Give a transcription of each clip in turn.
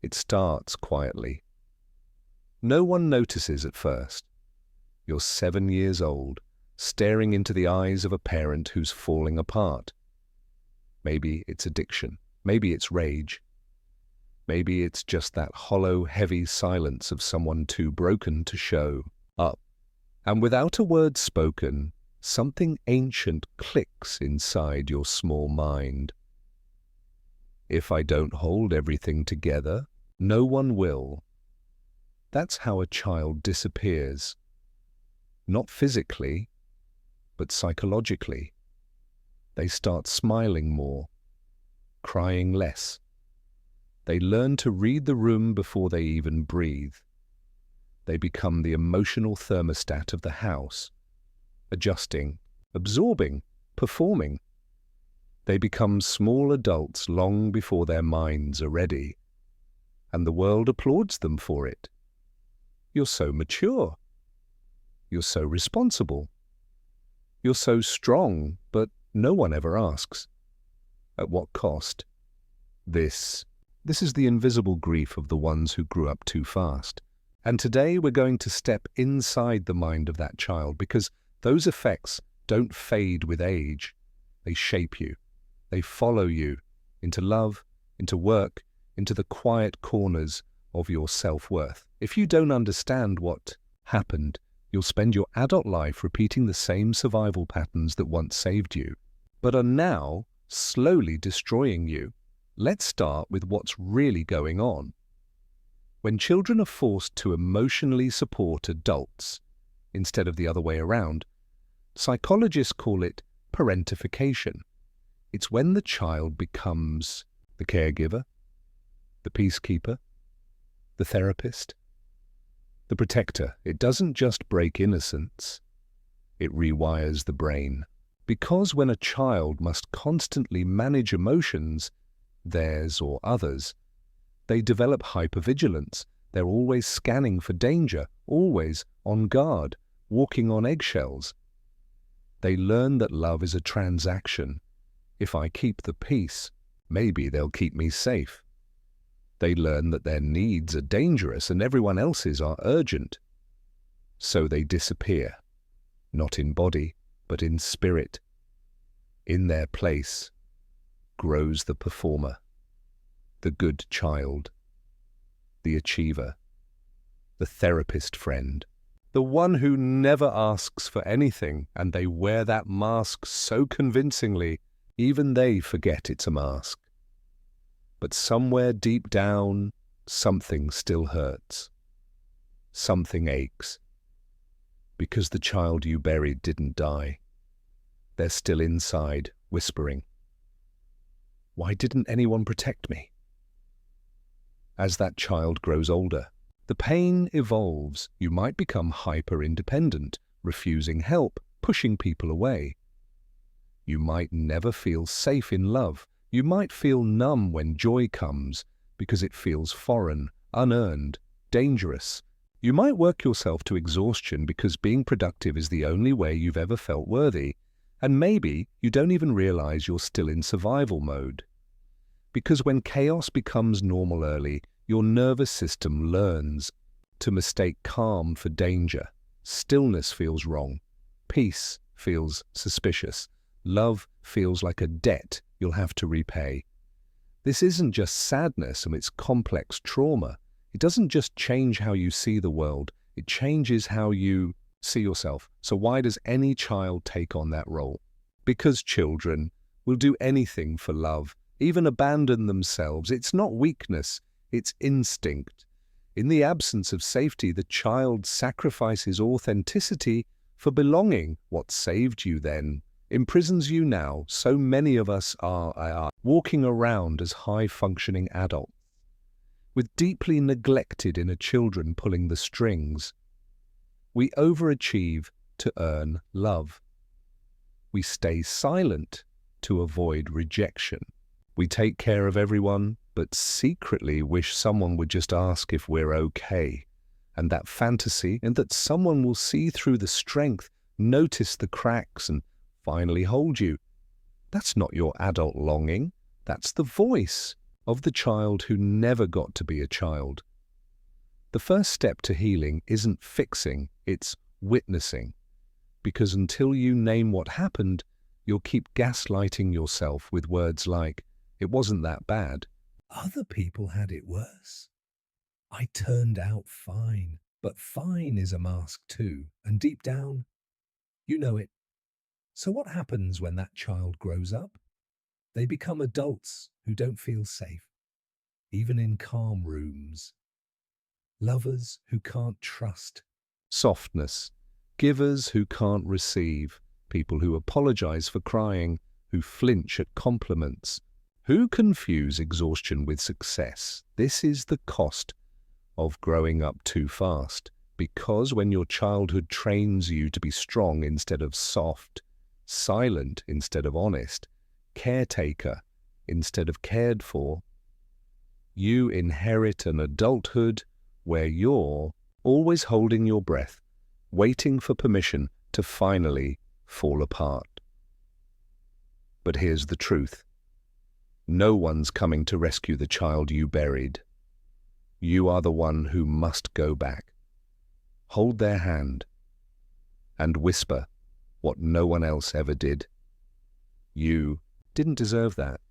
It starts quietly. No one notices at first. You're 7 years old, staring into the eyes of a parent who's falling apart. Maybe it's addiction. Maybe it's rage. Maybe it's just that hollow, heavy silence of someone too broken to show up. And without a word spoken, something ancient clicks inside your small mind. If I don't hold everything together, no one will. That's how a child disappears. Not physically, but psychologically. They start smiling more, crying less. They learn to read the room before they even breathe. They become the emotional thermostat of the house, adjusting, absorbing, performing. They become small adults long before their minds are ready, and the world applauds them for it. You're so mature. You're so responsible. You're so strong, but no one ever asks, at what cost? This is the invisible grief of the ones who grew up too fast. And today we're going to step inside the mind of that child, because those effects don't fade with age. They shape you. They follow you into love, into work, into the quiet corners of your self-worth. If you don't understand what happened, you'll spend your adult life repeating the same survival patterns that once saved you, but are now slowly destroying you. Let's start with what's really going on. When children are forced to emotionally support adults instead of the other way around, psychologists call it parentification. It's when the child becomes the caregiver, the peacekeeper, the therapist, the protector. It doesn't just break innocence, it rewires the brain. Because when a child must constantly manage emotions, theirs or others, they develop hypervigilance. They're always scanning for danger, always on guard, walking on eggshells. They learn that love is a transaction. If I keep the peace, maybe they'll keep me safe. They learn that their needs are dangerous and everyone else's are urgent. So they disappear, not in body, but in spirit. In their place grows the performer, the good child, the achiever, the therapist friend, the one who never asks for anything, and they wear that mask so convincingly, even they forget it's a mask. But somewhere deep down, something still hurts. Something aches. Because the child you buried didn't die. They're still inside, whispering, "Why didn't anyone protect me?" As that child grows older, the pain evolves. You might become hyper-independent, refusing help, pushing people away. You might never feel safe in love. You might feel numb when joy comes because it feels foreign, unearned, dangerous. You might work yourself to exhaustion because being productive is the only way you've ever felt worthy. And maybe you don't even realize you're still in survival mode. Because when chaos becomes normal early, your nervous system learns to mistake calm for danger. Stillness feels wrong. Peace feels suspicious. Love feels like a debt you'll have to repay. This isn't just sadness, it's complex trauma. It doesn't just change how you see the world, it changes how you see yourself. So why does any child take on that role? Because children will do anything for love, even abandon themselves. It's not weakness, it's instinct. In the absence of safety, the child sacrifices authenticity for belonging. What saved you then imprisons you now. So many of us are walking around as high-functioning adults, with deeply neglected inner children pulling the strings. We overachieve to earn love. We stay silent to avoid rejection. We take care of everyone, but secretly wish someone would just ask if we're okay. And that fantasy, and that someone will see through the strength, notice the cracks, and finally hold you. That's not your adult longing. That's the voice of the child who never got to be a child. The first step to healing isn't fixing, it's witnessing. Because until you name what happened, you'll keep gaslighting yourself with words like, "It wasn't that bad. Other people had it worse. I turned out fine." But fine is a mask too, and deep down, you know it. So what happens when that child grows up? They become adults who don't feel safe, even in calm rooms. Lovers who can't trust. Softness. Givers who can't receive. People who apologize for crying, who flinch at compliments, who confuse exhaustion with success. This is the cost of growing up too fast, because when your childhood trains you to be strong instead of soft, silent instead of honest, caretaker instead of cared for, you inherit an adulthood where you're always holding your breath, waiting for permission to finally fall apart. But here's the truth. No one's coming to rescue the child you buried. You are the one who must go back. Hold their hand and whisper what no one else ever did. You didn't deserve that.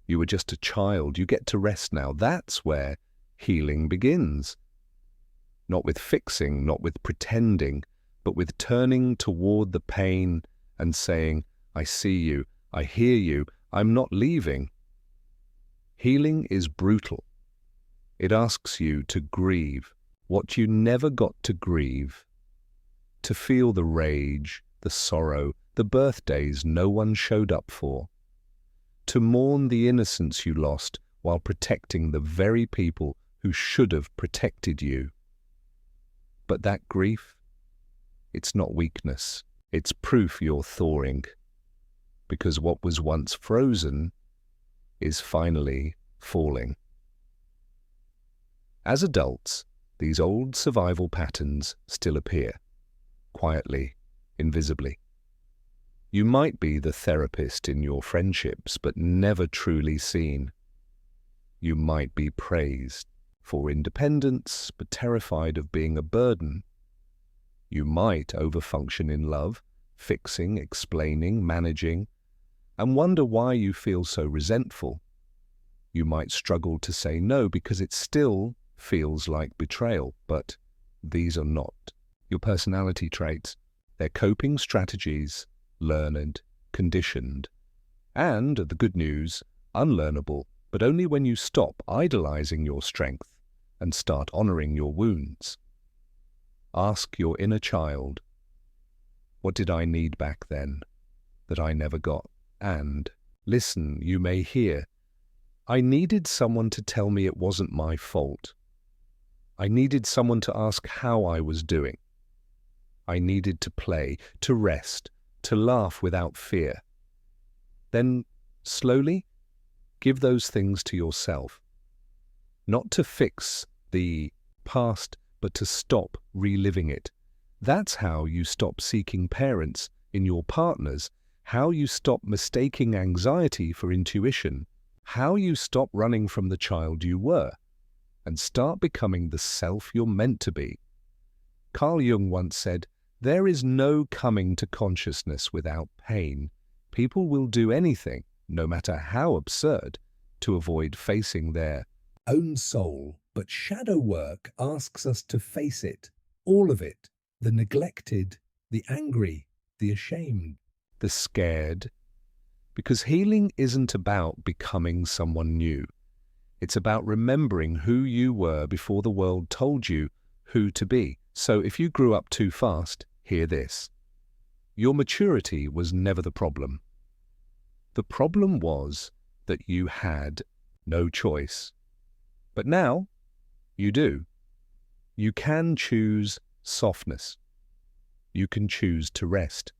You were just a child. You get to rest now. That's where healing begins. Not with fixing, not with pretending, but with turning toward the pain and saying, "I see you, I hear you, I'm not leaving." Healing is brutal. It asks you to grieve what you never got to grieve, to feel the rage, the sorrow, the birthdays no one showed up for, to mourn the innocence you lost while protecting the very people who should have protected you. But that grief, it's not weakness, it's proof you're thawing, because what was once frozen is finally falling. As adults, these old survival patterns still appear, quietly, invisibly. You might be the therapist in your friendships, but never truly seen. You might be praised for independence, but terrified of being a burden. You might overfunction in love, fixing, explaining, managing, and wonder why you feel so resentful. You might struggle to say no because it still feels like betrayal, but these are not your personality traits. They're coping strategies, learned, conditioned, and, the good news, unlearnable, but only when you stop idolizing your strength and start honoring your wounds. Ask your inner child, what did I need back then that I never got? And listen, you may hear, I needed someone to tell me it wasn't my fault. I needed someone to ask how I was doing. I needed to play, to rest, to laugh without fear. Then, slowly, give those things to yourself. Not to fix the past, but to stop reliving it. That's how you stop seeking parents in your partners, how you stop mistaking anxiety for intuition, how you stop running from the child you were, and start becoming the self you're meant to be. Carl Jung once said, "There is no coming to consciousness without pain. People will do anything, no matter how absurd, to avoid facing their own soul. But shadow work asks us to face it, all of it, the neglected, the angry, the ashamed, the scared. Because healing isn't about becoming someone new. It's about remembering who you were before the world told you who to be. So if you grew up too fast, hear this. Your maturity was never the problem. The problem was that you had no choice. But now, you do. You can choose softness. You can choose to rest.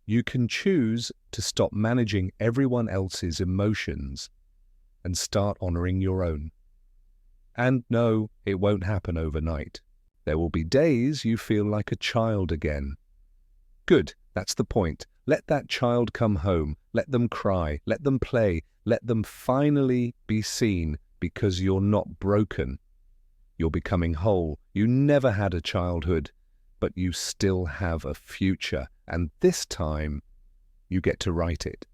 You can choose to stop managing everyone else's emotions and start honoring your own. And no, it won't happen overnight. There will be days you feel like a child again. Good, that's the point. Let that child come home. Let them cry. Let them play. Let them finally be seen, because you're not broken. You're becoming whole. You never had a childhood, but you still have a future. And this time, you get to write it.